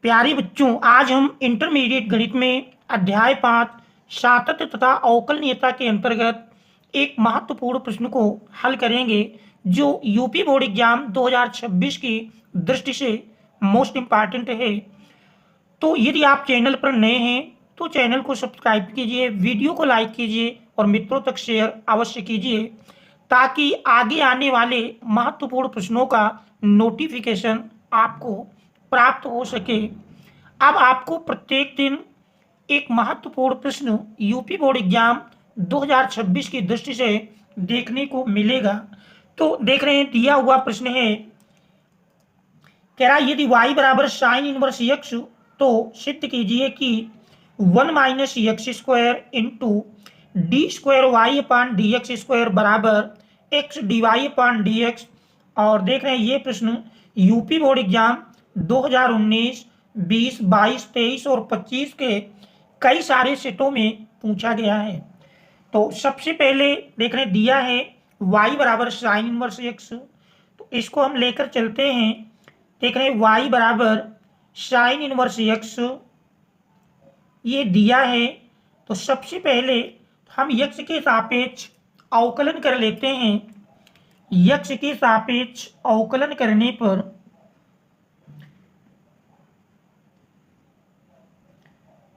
प्यारे बच्चों, आज हम इंटरमीडिएट गणित में अध्याय 5 सातत्य तथा अवकलनीयता के अंतर्गत एक महत्वपूर्ण प्रश्न को हल करेंगे जो यूपी बोर्ड एग्जाम 2026 की दृष्टि से मोस्ट इम्पॉर्टेंट है। तो यदि आप चैनल पर नए हैं तो चैनल को सब्सक्राइब कीजिए, वीडियो को लाइक कीजिए और मित्रों तक शेयर अवश्य कीजिए ताकि आगे आने वाले महत्वपूर्ण प्रश्नों का नोटिफिकेशन आपको प्राप्त हो सके। अब आपको प्रत्येक दिन एक महत्वपूर्ण प्रश्न यूपी बोर्ड एग्जाम 2026 की दृष्टि से देखने को मिलेगा। तो देख रहे हैं, दिया हुआ प्रश्न है, कह रहा यदि y बराबर साइन इनवर्स x तो सिद्ध कीजिए कि 1 minus x square into D square Y upon D X square बराबर X D Y upon D X. और देख रहे हैं ये प्रश्न यूपी बोर्ड एग्जाम 2019, 20, 22, 23 और 25 के कई सारे सेटों में पूछा गया है। तो सबसे पहले देख रहे हैं दिया है y बराबर साइन इनवर्स x, तो इसको हम लेकर चलते हैं। देख रहे हैं y बराबर साइन इनवर्स x ये दिया है, तो सबसे पहले हम x के सापेक्ष अवकलन कर लेते हैं। x के सापेक्ष अवकलन करने पर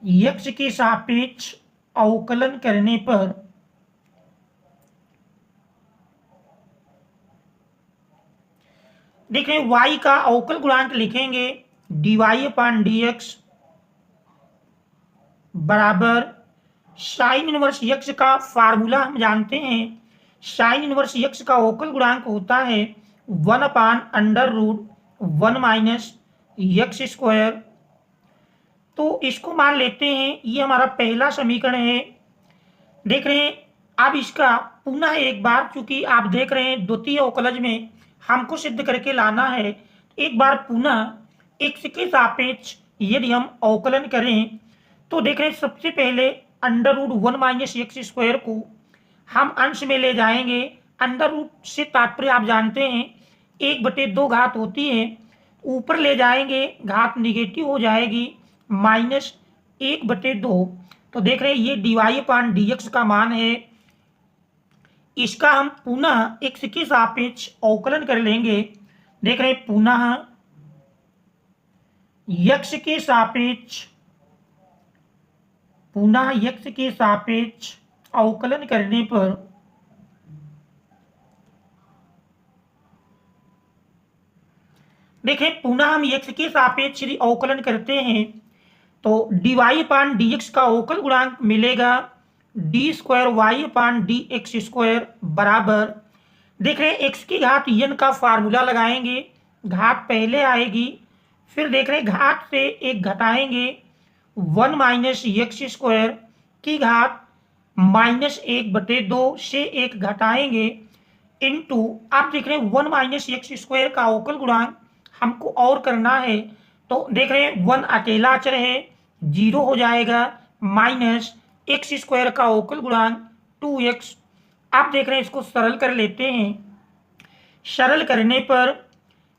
x के सापेक्ष अवकलन करने पर देख रहे हैं y का अवकल गुणांक लिखेंगे dy अपान dx बराबर साइन इनवर्स x का फार्मूला हम जानते हैं। साइन इनवर्स x का अवकल गुणांक होता है 1 upon under root 1 minus x square. तो इसको मान लेते हैं, ये हमारा पहला समीकरण है। देख रहे हैं अब इसका पुनः एक बार, चूंकि आप देख रहे हैं द्वितीय अवकलज में हमको सिद्ध करके लाना है, एक बार पुनः x के सापेक्ष यदि हम अवकलन करें तो देख रहे हैं सबसे पहले under root 1 minus x square को हम अंश में ले जाएंगे। अंडर रूट से तात्पर्य आप जानते हैं 1/2 घात होती है, ऊपर ले जाएंगे घात निगेटिव हो जाएगी माइनस 1/2। तो देख रहे हैं ये dy अपान dx का मान है, इसका हम पुनः x के सापेक्ष अवकलन कर लेंगे। देख रहे हैं पुनः x के सापेक्ष अवकलन करने पर देखें पुनः हम x के सापेक्ष यदि अवकलन करते हैं तो dy अपान dx का अवकल गुणांक मिलेगा D square Y upon D X square बराबर, देख रहे हैं x की घात n का फार्मूला लगाएंगे, घात पहले आएगी, फिर देख रहे हैं घात से एक घटाएंगे 1 माइनस एक्स स्क्वायर की घात माइनस 1/2 से एक घटाएंगे इंटू, आप देख रहे हैं 1 माइनस एक्स स्क्वायर का अवकल गुणांक हमको और करना है। तो देख रहे हैं 1 अकेला अचर है, 0 हो जाएगा, माइनस एक्स स्क्वायर का अवकल गुणांक 2x। आप देख रहे हैं इसको सरल कर लेते हैं। सरल करने पर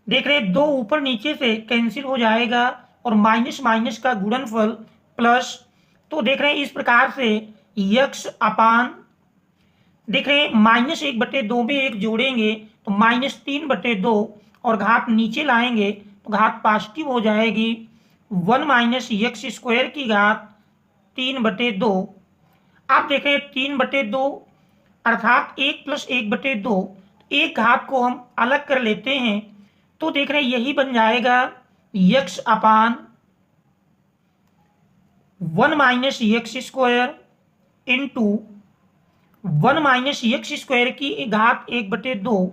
देख रहे हैं 2 ऊपर नीचे से कैंसिल हो जाएगा और माइनस माइनस का गुणनफल प्लस। तो देख रहे हैं इस प्रकार से x अपान, देख रहे हैं माइनस 1/2 में एक जोड़ेंगे तो माइनस 3/2 और घात नीचे लाएंगे तो घात पॉजिटिव हो जाएगी 1 माइनस एक्स स्क्वायर की घात 3/2। आप देख रहे हैं 3/2 अर्थात 1 प्लस 1/2, एक घात को हम अलग कर लेते हैं तो देख रहे हैं यही बन जाएगा x अपान 1 minus x square into 1 minus x square की घात 1/2।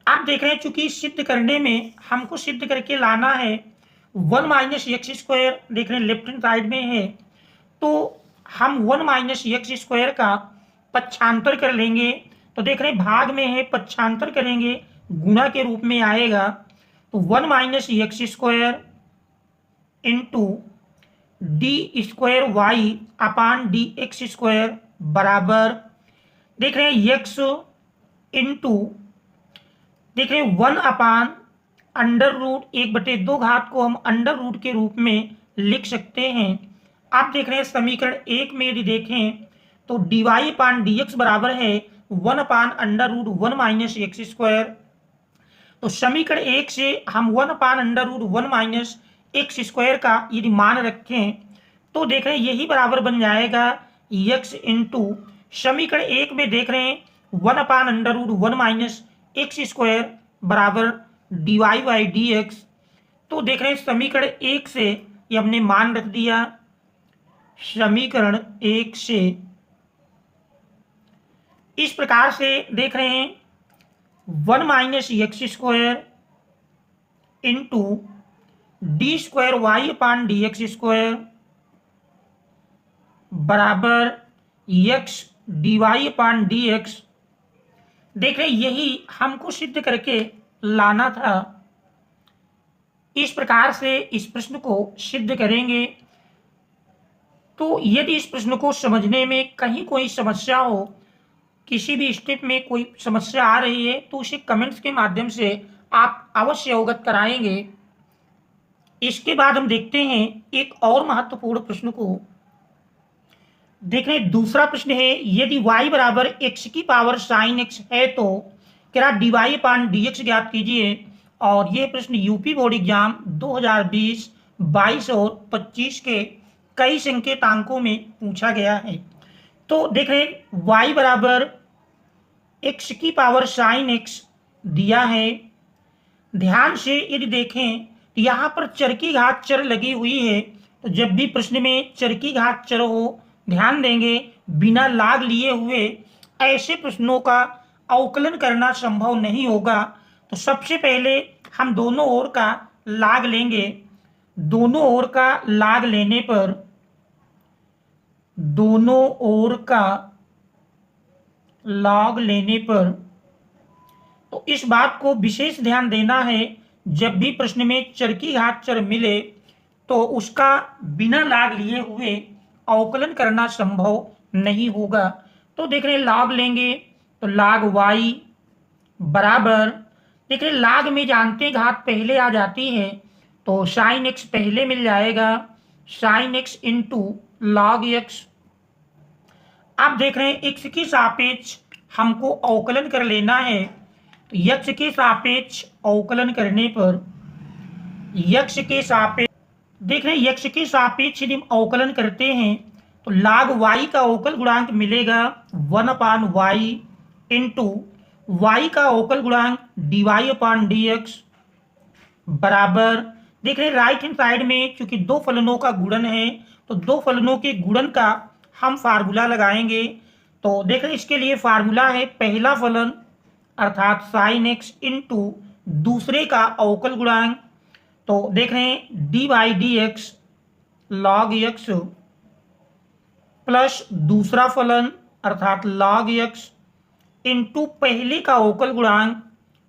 आप देख रहे हैं चूंकि सिद्ध करने में हमको सिद्ध करके लाना है 1 माइनस एक्स स्क्वायर, देख रहे हैं लेफ्ट हैंड साइड में है, तो हम 1 माइनस एक्स स्क्वायर का पक्षांतर कर लेंगे। तो देख रहे हैं भाग में है, पक्षांतर करेंगे गुणा के रूप में आएगा, तो 1 minus x square into D square Y upon D X square बराबर, देख रहे हैं एक्स इंटू देख रहे हैं 1/√1/2 को हम अंडर रूट के रूप में लिख सकते हैं। आप देख रहे हैं समीकरण 1 में यदि देखें तो dy/dx बराबर है 1/√1 - x²। तो समीकरण 1 से हम 1/√1 - x² का यदि मान रखें तो देख रहे हैं यही बराबर बन जाएगा x इंटू समीकरण 1 में देख रहे हैं 1/√1 - x² बराबर dy/dx। तो देख रहे हैं समीकरण 1 से ये हमने मान रख दिया। समीकरण 1 से इस प्रकार से देख रहे हैं 1 - x² इंटू d²y/dx² बराबर x dy/dx। देख रहे हैं यही हमको सिद्ध करके लाना था। इस प्रकार से इस प्रश्न को सिद्ध करेंगे। तो यदि इस प्रश्न को समझने में कहीं कोई समस्या हो, किसी भी स्टेप में कोई समस्या आ रही है तो उसे कमेंट्स के माध्यम से आप अवश्य अवगत कराएंगे। इसके बाद हम देखते हैं एक और महत्वपूर्ण प्रश्न को। देख रहे हैं दूसरा प्रश्न है यदि y बराबर x⁻sin x है तो क्या dy/dx ज्ञात कीजिए। और यह प्रश्न यूपी बोर्ड एग्जाम 2020, 22 और 25 के कई संकेतांकों में पूछा गया है। तो देख रहे हैं y बराबर x⁻sin x दिया है। ध्यान से यदि देखें तो यहाँ पर चर की घात चर लगी हुई है। तो जब भी प्रश्न में चर की घात चर हो ध्यान देंगे बिना लाग लिए हुए ऐसे प्रश्नों का अवकलन करना संभव नहीं होगा। तो सबसे पहले हम दोनों ओर का लाग लेंगे। दोनों ओर का लाग लेने पर तो इस बात को विशेष ध्यान देना है जब भी प्रश्न में चर की घात चर मिले तो उसका बिना लाग लिए हुए अवकलन करना संभव नहीं होगा। तो देख रहे हैं लाग लेंगे तो लाग y बराबर देख रहे हैं लाग में जानते घात पहले आ जाती है तो sin x पहले मिल जाएगा sin x into log x। आप देख रहे हैं x के सापेक्ष हमको अवकलन कर लेना है। तो x के सापेक्ष अवकलन करने पर x के सापेक्ष देख रहे हैं x के सापेक्ष यदि हम अवकलन करते हैं तो log y का अवकल गुणांक मिलेगा 1/y इंटू y का अवकल गुणांक dy/dx बराबर देख रहे हैं राइट हैंड साइड में चूंकि दो फलनों का गुणन है तो दो फलनों के गुणन का हम फार्मूला लगाएंगे। तो देख रहे हैं इसके लिए फार्मूला है पहला फलन अर्थात sin x इंटू दूसरे का अवकल गुणांक। तो देख रहे हैं dy/dx log x प्लस दूसरा फलन अर्थात log x इंटू पहले का अवकल गुणांक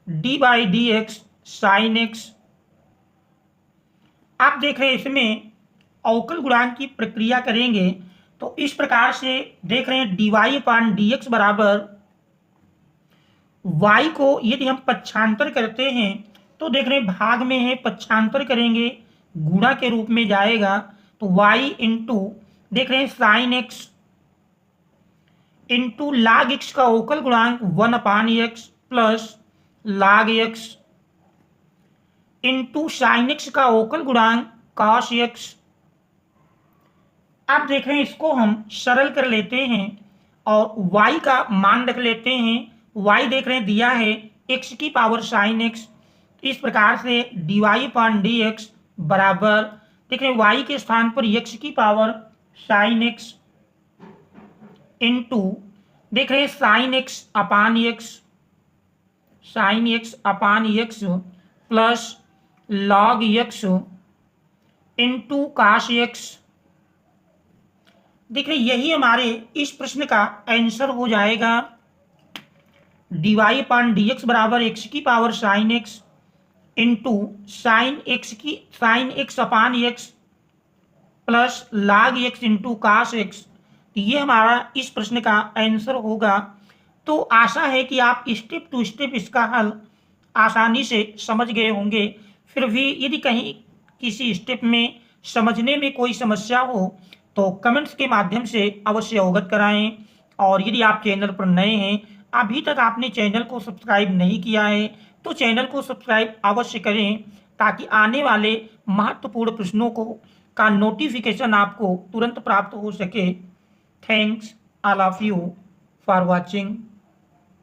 dy/dx sin x। आप देख रहे हैं इसमें अवकल गुणांक की प्रक्रिया करेंगे तो इस प्रकार से देख रहे हैं dy/dx बराबर y को यदि हम पक्षांतर करते हैं तो देख रहे हैं भाग में है पक्षांतर करेंगे गुणा के रूप में जाएगा तो y इंटू देख रहे हैं sin x into log x का अवकल गुणांक 1/x plus log x into sin x का अवकल गुणांक cos x। आप देख रहे हैं इसको हम सरल कर लेते हैं और y का मान रख लेते हैं। y देख रहे हैं दिया है x⁻sin x। इस प्रकार से dy/dx बराबर देख रहे हैं y के स्थान पर x⁻sin x इंटू देख रहे हैं sin x plus log x into cos x। देख रहे यही हमारे इस प्रश्न का आंसर हो जाएगा। dy/dx बराबर x⁻sin x into sin x/x plus log x into cos x। तो ये हमारा इस प्रश्न का आंसर होगा। तो आशा है कि आप स्टेप टू स्टेप इसका हल आसानी से समझ गए होंगे। फिर भी यदि कहीं किसी स्टेप में समझने में कोई समस्या हो तो कमेंट्स के माध्यम से अवश्य अवगत कराएं। और यदि आप चैनल पर नए हैं, अभी तक आपने चैनल को सब्सक्राइब नहीं किया है, तो चैनल को सब्सक्राइब अवश्य करें ताकि आने वाले महत्वपूर्ण प्रश्नों को का नोटिफिकेशन आपको तुरंत प्राप्त हो सके। Thanks all of you for watching.